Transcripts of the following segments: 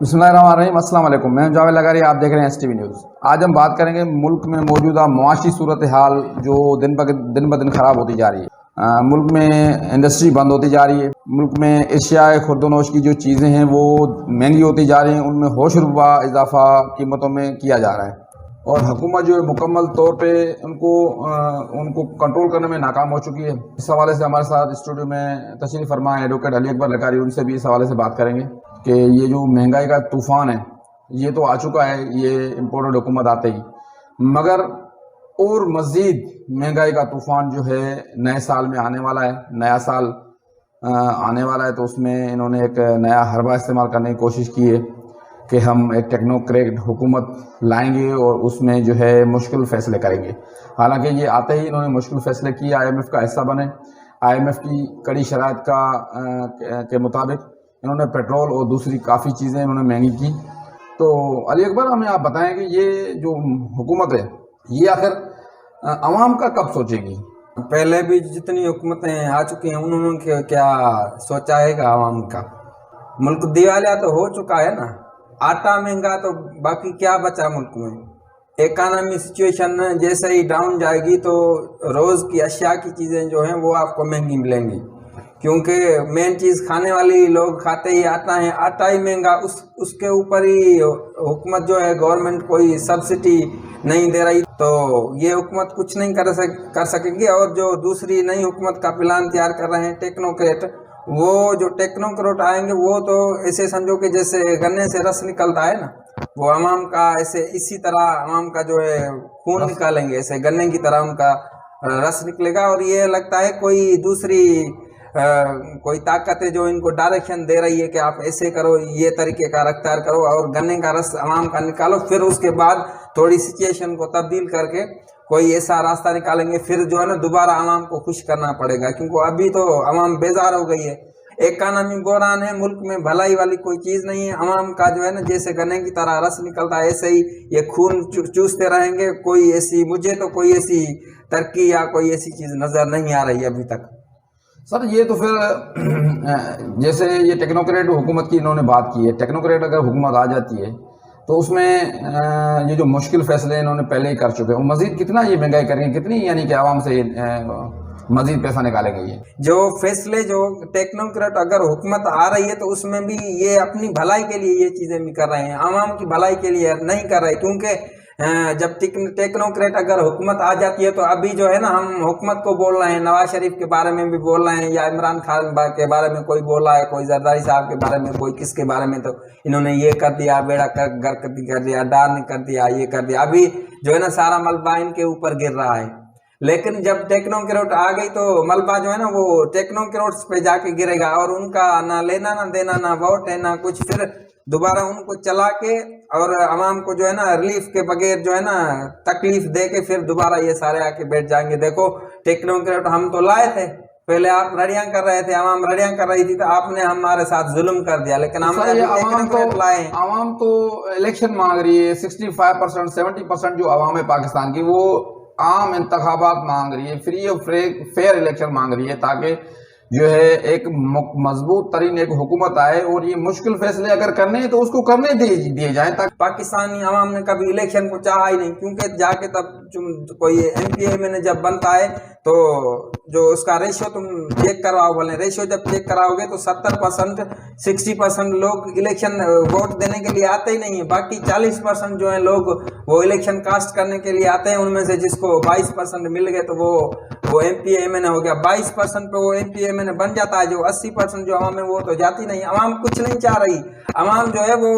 बिस्मिल्लाहिर्रहमानिर्रहीम, अस्सलाम वालेकुम। मैं जावेद लगारी, आप देख रहे हैं एसटीवी न्यूज़। आज हम बात करेंगे मुल्क में मौजूदा मुआशी सूरत हाल जो दिन ब दिन ख़राब होती जा रही है। मुल्क में इंडस्ट्री बंद होती जा रही है। मुल्क में एशियाए खुर्दनोश की जो चीज़ें हैं वो महंगी होती जा रही हैं। उनमें होश रुबा इजाफा कीमतों में किया जा रहा है और हुकूमत जो है मुकम्मल तौर पे उनको कंट्रोल करने में नाकाम हो चुकी है। इस हवाले से हमारे साथ स्टूडियो में तशरीफ़ फरमा एडवोकेट अली अकबर लगारी, उनसे भी इस हवाले से बात करेंगे कि ये जो महंगाई का तूफ़ान है ये तो आ चुका है, ये इम्पोर्टेड हुकूमत आते ही, मगर और मज़ीद महंगाई का तूफ़ान जो है नए साल में आने वाला है। नया साल आने वाला है तो उसमें इन्होंने एक नया हरबा इस्तेमाल करने की कोशिश की है कि हम एक टेक्नोक्रेट हुकूमत लाएंगे और उसमें जो है मुश्किल फ़ैसले करेंगे। हालांकि ये आते ही इन्होंने मुश्किल फ़ैसले किए, IMF का हिस्सा बने। IMF की कड़ी शराइत के मुताबिक इन्होंने पेट्रोल और दूसरी काफ़ी चीज़ें इन्होंने महंगी की। तो अली अकबर, हमें आप बताएं कि ये जो हुकूमत है ये आखिर अवाम का कब सोचेगी? पहले भी जितनी हुकूमतें आ चुकी हैं उन्होंने क्या सोचा है आवाम का? मुल्क दिवालिया तो हो चुका है ना। आटा महंगा तो बाकी क्या बचा मुल्क में। इकानमी सिचुएशन जैसे ही डाउन जाएगी तो रोज़ की अशिया की चीज़ें जो हैं वो आपको महंगी मिलेंगी, क्योंकि मेन चीज़ खाने वाली लोग खाते ही आटा है। आटा ही महंगा, उसके ऊपर ही हुकूमत जो है गवर्नमेंट कोई सब्सिडी नहीं दे रही, तो ये हुकूमत कुछ नहीं कर सकेगी। और जो दूसरी नई हुकूमत का प्लान तैयार कर रहे हैं टेक्नोक्रेट, वो जो टेक्नोक्रेट आएंगे वो तो ऐसे समझो कि जैसे गन्ने से रस निकलता है ना, वो अवाम का ऐसे इसी तरह अवाम का जो है खून निकालेंगे, ऐसे गन्ने की तरह उनका रस निकलेगा। और ये लगता है कोई दूसरी कोई ताकत है जो इनको डायरेक्शन दे रही है कि आप ऐसे करो, ये तरीके का रफ्तार करो और गन्ने का रस अवाम का निकालो। फिर उसके बाद थोड़ी सिचुएशन को तब्दील करके कोई ऐसा रास्ता निकालेंगे, फिर जो है ना दोबारा अवाम को खुश करना पड़ेगा, क्योंकि अभी तो अवाम बेजार हो गई है। इकानमी बहरान है, मुल्क में भलाई वाली कोई चीज़ नहीं है। अवाम का जो है ना जैसे गन्ने की तरह रस निकलता है ऐसे ही ये खून चूसते रहेंगे। कोई ऐसी, मुझे तो कोई ऐसी तरक्की या कोई ऐसी चीज़ नज़र नहीं आ रही अभी तक। सर, ये तो फिर जैसे ये टेक्नोक्रेट हुकूमत की इन्होंने बात की है, टेक्नोक्रेट अगर हुकूमत आ जाती है तो उसमें ये जो मुश्किल फ़ैसले इन्होंने पहले ही कर चुके हैं, वो मज़ीद कितना ये महंगाई करेंगे, कितनी यानी कि आवाम से मज़ीद पैसा निकालेंगे। ये जो फैसले जो टेक्नोक्रेट अगर हुकूमत आ रही है तो उसमें भी ये अपनी भलाई के लिए ये चीज़ें भी कर रहे हैं, आवाम की भलाई के लिए नहीं कर रहे। क्योंकि जब टेक्नोक्रेट अगर हुकूमत आ जाती है तो अभी जो है ना हम हुकूमत को बोल रहे हैं, नवाज शरीफ के बारे में भी बोल रहे हैं, या इमरान खान के बारे में कोई बोल रहा है, कोई जरदारी साहब के बारे में, कोई किसके बारे में, तो इन्होंने ये कर दिया, बेड़ा कर दिया, डार ने कर दिया, ये कर दिया। अभी जो है ना सारा मलबा इनके ऊपर गिर रहा है। लेकिन जब टेक्नोक्रेट आ गई तो मलबा जो है ना वो टेक्नोक्रेट्स पे जाके गिरेगा और उनका ना लेना ना देना, ना वोट है ना कुछ। फिर दोबारा उनको चला के और अवाम को जो है ना रिलीफ के बगैर जो है ना तकलीफ दे के फिर दोबारा ये सारे आके बैठ जाएंगे। देखो टेक्नोक्रेट हम तो लाए थे, पहले आप रड़ियां कर रहे थे, आवाम रड़ियां कर रही थी, तो आपने हमारे साथ जुल्म कर दिया। लेकिन हम टेक्नोक्रेट लाए हैं। आवाम तो इलेक्शन मांग रही है, 65% 70% जो आवाम है पाकिस्तान की वो आम इंतखाबात मांग रही है, फ्री और फेयर इलेक्शन मांग रही है, ताकि जो है एक मजबूत तरीन एक हुकूमत आए और ये मुश्किल फैसले अगर करने हैं तो उसको करने दिए जाए। ताकि पाकिस्तानी आवाम ने कभी इलेक्शन को चाहा ही नहीं, क्योंकि जाके तब कोई MPA जब बनता है तो जो उसका रेशियो तुम चेक करवाओ, बोले रेशियो जब चेक कराओगे तो 70% 60% लोग इलेक्शन वोट देने के लिए आते ही नहीं है। बाकी 40% जो है लोग वो इलेक्शन कास्ट करने के लिए आते हैं। उनमें से जिसको 22% मिल गए तो वो MPA हो गया, 22% पे वो MPA बन जाता है। जो 80% जो आवाम है वो तो जाती नहीं। आवाम कुछ नहीं चाह रही, आवाम जो है वो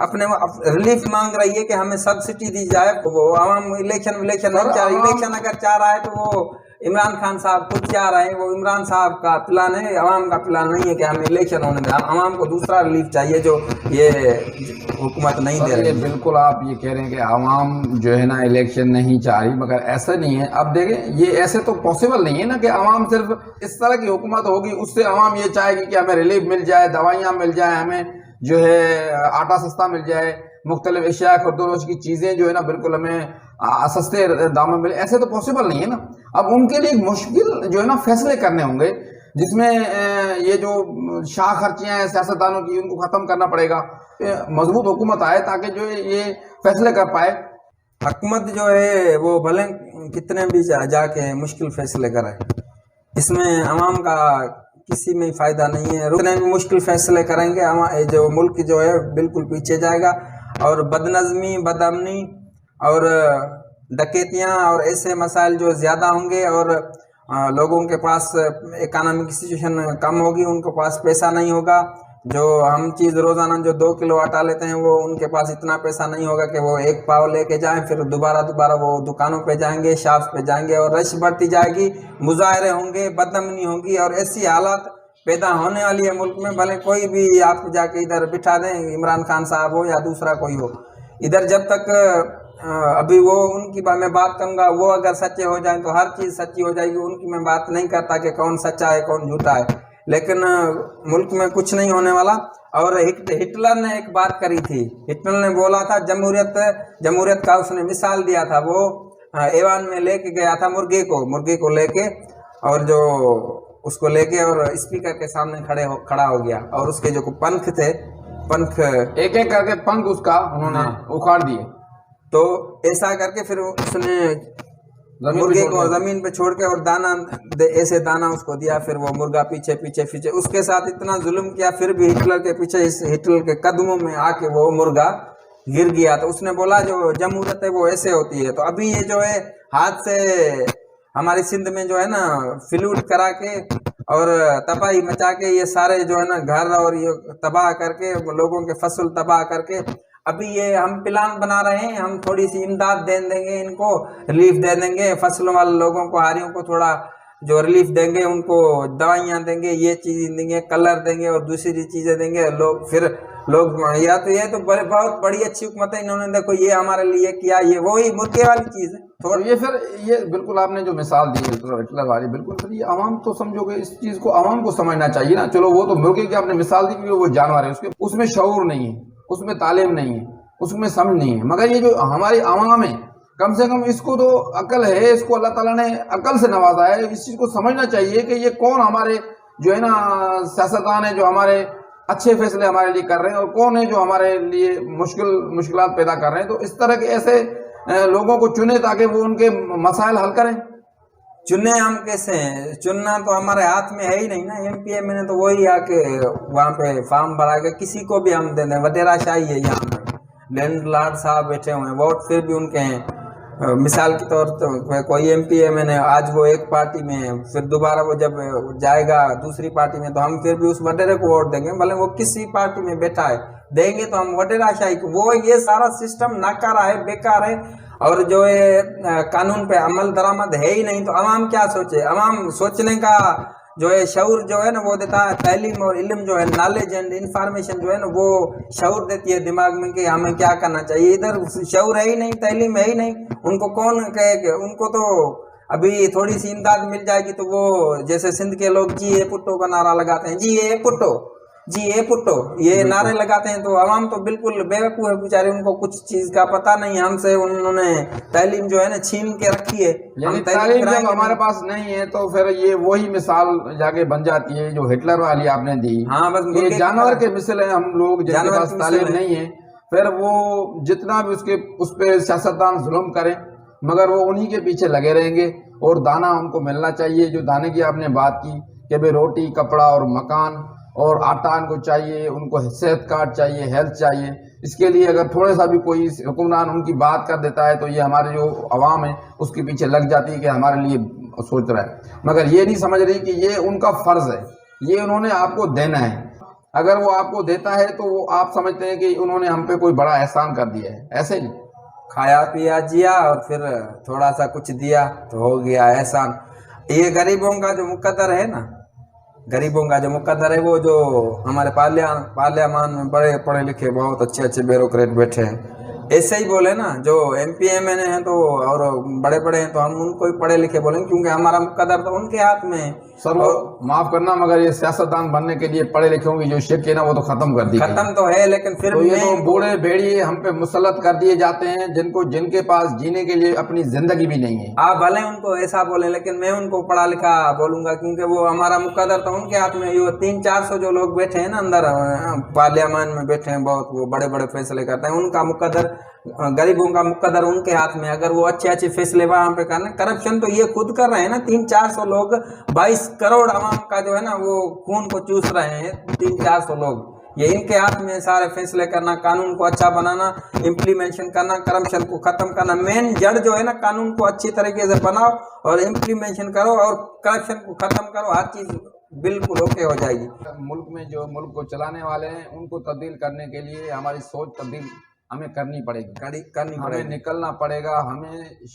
अपने रिलीफ मांग रही है कि हमें सब्सिडी दी जाए। वो आवाम इलेक्शन नहीं चाह रही। इलेक्शन अगर चाह रहा है तो वो इमरान खान साहब खुद चाह रहे हैं, वो इमरान साहब का प्लान है, आवाम का प्लान नहीं है कि हमें इलेक्शन होने दें। आवाम को दूसरा रिलीफ चाहिए जो ये हुकूमत नहीं दे रही। बिल्कुल आप ये कह रहे हैं कि आवाम जो है ना इलेक्शन नहीं चाह रही, मगर ऐसा नहीं है। अब देखें, ये ऐसे तो पॉसिबल नहीं है ना कि आवाम सिर्फ इस तरह की हुकूमत होगी उससे आवाम ये चाहेगी कि हमें रिलीफ मिल जाए, दवाइयाँ मिल जाए, हमें जो है आटा सस्ता मिल जाए, मुख्तलिफ एशिया खुर्दनोश की चीज़ें जो है ना बिल्कुल हमें सस्ते दाम में मिले। ऐसे तो पॉसिबल नहीं है ना। अब उनके लिए मुश्किल जो है ना फैसले करने होंगे, जिसमें ये जो शाह खर्चियाँ हैं सियासतदानों की उनको ख़त्म करना पड़ेगा। मजबूत हुकूमत आए ताकि जो है ये फैसले कर पाए। हुकूमत जो है वो भले कितने भी जाके मुश्किल फैसले करे, इसमें आवाम का किसी में फ़ायदा नहीं है। कितने भी मुश्किल फैसले करेंगे जो मुल्क जो है बिल्कुल पीछे जाएगा, और बदनज़मी, बदअमनी और डकैतियाँ और ऐसे मसाइल जो ज़्यादा होंगे, और लोगों के पास इकोनॉमिक सिचुएशन कम होगी, उनके पास पैसा नहीं होगा। जो हम चीज़ रोज़ाना जो 2 किलो आटा लेते हैं वो उनके पास इतना पैसा नहीं होगा कि वो 1 पाव लेके जाएं, फिर दोबारा वो दुकानों पे जाएंगे, शॉप्स पे जाएंगे, और रश बढ़ती जाएगी, मुजाहरे होंगे, बदअमनी होगी, और ऐसी हालात पैदा होने वाली है मुल्क में। भले कोई भी आप जाके इधर बिठा दें, इमरान खान साहब हो या दूसरा कोई हो, इधर जब तक अभी वो उनकी मैं बात करूँगा, वो अगर सच्चे हो जाएं तो हर चीज़ सच्ची हो जाएगी। उनकी मैं बात नहीं करता कि कौन सच्चा है कौन झूठा है, लेकिन मुल्क में कुछ नहीं होने वाला। और हिटलर ने एक बात करी थी, हिटलर ने बोला था जमहूरियत का उसने मिसाल दिया था। वो ऐवान में लेके गया था मुर्गे को लेके, और जो उसको लेके और स्पीकर के सामने खड़ा हो गया, और उसके जो पंख थे, पंख एक एक करके पंख उसका उन्होंने उखाड़ दिए। तो ऐसा करके फिर उसने मुर्गे को जमीन पे छोड़ के और ऐसे दाना उसको दिया, फिर वो मुर्गा पीछे उसके साथ इतना जुल्म किया, फिर भी हिटलर के पीछे, हिटलर के कदमों में आके वो मुर्गा गिर गया। तो उसने बोला जो जमहूरियत है वो ऐसे होती है। तो अभी ये जो है हाथ से हमारी सिंध में जो है ना फ्लूड करा के और तबाही मचा के, ये सारे जो है ना घर और ये तबाह करके, लोगों के फसल तबाह करके, अभी ये हम प्लान बना रहे हैं, हम थोड़ी सी इमदाद दे देंगे, इनको रिलीफ दे देंगे, फसलों वाले लोगों को, हारियों को थोड़ा जो रिलीफ देंगे, उनको दवाइयाँ देंगे, ये चीज़ देंगे, कलर देंगे और दूसरी चीज़ें देंगे। लोग या तो ये तो बहुत बड़ी अच्छी हुकूमत है, इन्होंने देखो ये हमारे लिए किया, ये वही मुर्गे वाली चीज़ है। तो ये बिल्कुल आपने जो मिसाल दी हिटलर वाली, बिल्कुल फिर ये आवाम तो समझोगे, इस चीज़ को आवाम को समझना चाहिए ना। चलो वो तो मुर्गे की आपने मिसाल दी कि वो जानवर है, उसमें शऊर नहीं है, उसमें तालीम नहीं है, उसमें समझ नहीं है। मगर ये जो हमारी आवाम है, कम से कम इसको तो अकल है, इसको अल्लाह ताला ने अकल से नवाजा है। इस चीज़ को समझना चाहिए कि ये कौन हमारे जो है ना सियासतदान है, जो हमारे अच्छे फैसले हमारे लिए कर रहे हैं, और कौन है जो हमारे लिए मुश्किलात पैदा कर रहे हैं। तो इस तरह के ऐसे लोगों को चुने ताकि वो उनके मसाइल हल करें। चुने हम कैसे हैं? चुनना तो हमारे हाथ में है ही नहीं ना। एमपीए में तो वही आके वहाँ पे फॉर्म भरा के किसी को भी हम दे दें, वडेरा शाही है यहाँ पे, लैंडलॉर्ड साहब बैठे हुए हैं, वोट फिर भी उनके हैं। मिसाल के तौर पर कोई एमपीए में आज वो एक पार्टी में है, फिर दोबारा वो जब जाएगा दूसरी पार्टी में तो हम फिर भी उस वडेरे को वोट देंगे, भले वो किसी पार्टी में बैठा है, देंगे तो हम वडेरा शाही को। वो ये सारा सिस्टम नाकारा है, बेकार है, और जो है कानून पे अमल दरामद है ही नहीं। तो अवाम क्या सोचे? अवाम सोचने का जो है शऊर जो है ना वो देता है, तालीम और इल्म जो है, नॉलेज एंड इंफॉर्मेशन जो है ना वो शऊर देती है दिमाग में कि हमें क्या करना चाहिए। इधर शऊर है ही नहीं, तालीम है ही नहीं, उनको कौन कहे कि उनको तो अभी थोड़ी सी इमदाद मिल जाएगी तो वो जैसे सिंध के लोग जी ए पुट्टो का नारा लगाते हैं, जी ए पुट्टो, जी ए पुट्टो, ये नारे लगाते हैं। तो आवाम तो बिल्कुल बेवकूफ़ है बेचारे, उनको कुछ चीज़ का पता नहीं। हमसे उन्होंने तालीम जो है ना छीन के रखी है। हम तालीम जब हमारे पास नहीं है तो फिर ये वही मिसाल जाके बन जाती है जो हिटलर वाली आपने दी। हाँ, बस ये जानवर के मिसल है, हम लोग जिनके पास तालीम नहीं है, फिर वो जितना भी उस पर सियासतदान जुल्म करें, मगर वो उन्हीं के पीछे लगे रहेंगे। और दाना उनको मिलना चाहिए, जो दाने की आपने बात की कि भाई रोटी, कपड़ा और मकान और आटा इनको चाहिए, उनको सेहत कार्ड चाहिए, हेल्थ चाहिए। इसके लिए अगर थोड़ा सा भी कोई हुक्मरान उनकी बात कर देता है तो ये हमारे जो अवाम है उसके पीछे लग जाती है कि हमारे लिए सोच रहा है, मगर ये नहीं समझ रही कि ये उनका फ़र्ज़ है, ये उन्होंने आपको देना है। अगर वो आपको देता है तो वो आप समझते हैं कि उन्होंने हम पे कोई बड़ा एहसान कर दिया है। ऐसे नहीं, खाया पिया जिया और फिर थोड़ा सा कुछ दिया तो हो गया एहसान। ये गरीबों का जो मुकद्दर है ना, गरीबों का जो मुकद्दर है, वो जो हमारे पार्लियामान में बड़े पढ़े लिखे बहुत अच्छे ब्यूरोक्रेट बैठे हैं, ऐसे ही बोले ना, जो MP MNA हैं तो और बड़े बड़े हैं तो हम उनको ही पढ़े लिखे बोलेंगे, क्योंकि हमारा मुकद्दर तो उनके हाथ में है। सर वो माफ करना, मगर ये सियासतदान बनने के लिए पढ़े लिखे होंगे जो शिक है ना वो तो खत्म कर दी गई। खत्म तो है, लेकिन फिर तो ये मैं तो बूढ़े भेड़िए हम पे मुसल्लत कर दिए जाते हैं, जिनके पास जीने के लिए अपनी जिंदगी भी नहीं है। आप भले उनको ऐसा बोले, लेकिन मैं उनको पढ़ा लिखा बोलूंगा, क्योंकि वो हमारा मुकद्दर तो उनके हाथ में। ये 300-400 जो लोग बैठे हैं ना अंदर पार्लियामेंट में बैठे हैं, बहुत वो बड़े बड़े फैसले करते हैं, उनका मुकद्दर, गरीबों का मुकद्दर उनके हाथ में। अगर वो अच्छे अच्छे फैसले वहां पे करना, करप्शन तो ये खुद कर रहे हैं ना। 300-400 लोग, 22 करोड़ आवाम का जो है ना वो खून को चूस रहे हैं 300-400 लोग। ये इनके हाथ में सारे फैसले करना, कानून को अच्छा बनाना, इम्प्लीमेंटेशन करना, करप्शन को खत्म करना। मेन जड़ जो है ना, कानून को अच्छी तरीके से बनाओ और इम्प्लीमेंटेशन करो और करप्शन को खत्म करो, हर चीज बिल्कुल ओके हो जाएगी। मुल्क में जो मुल्क को चलाने वाले हैं उनको तब्दील करने के लिए हमारी सोच तब्दील हमें करनी पड़ेगी, करनी हमें पड़ेगी। निकलना पड़ेगा, हमें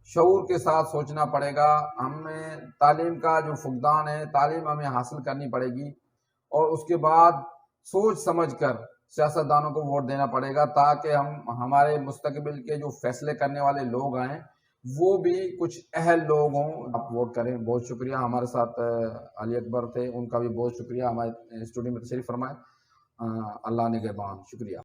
शऊर के साथ सोचना पड़ेगा। हमें तालीम का जो फुकदान है, तालीम हमें हासिल करनी पड़ेगी और उसके बाद सोच समझकर सियासतदानों को वोट देना पड़ेगा, ताकि हम हमारे मुस्तकबिल के जो फैसले करने वाले लोग आए वो भी कुछ अहल लोग हों। आप वोट करें। बहुत शुक्रिया। हमारे साथ अली अकबर थे, उनका भी बहुत शुक्रिया, हमारे स्टूडियो में तशरीफ फरमाए। अल्लाह निगहबान। शुक्रिया।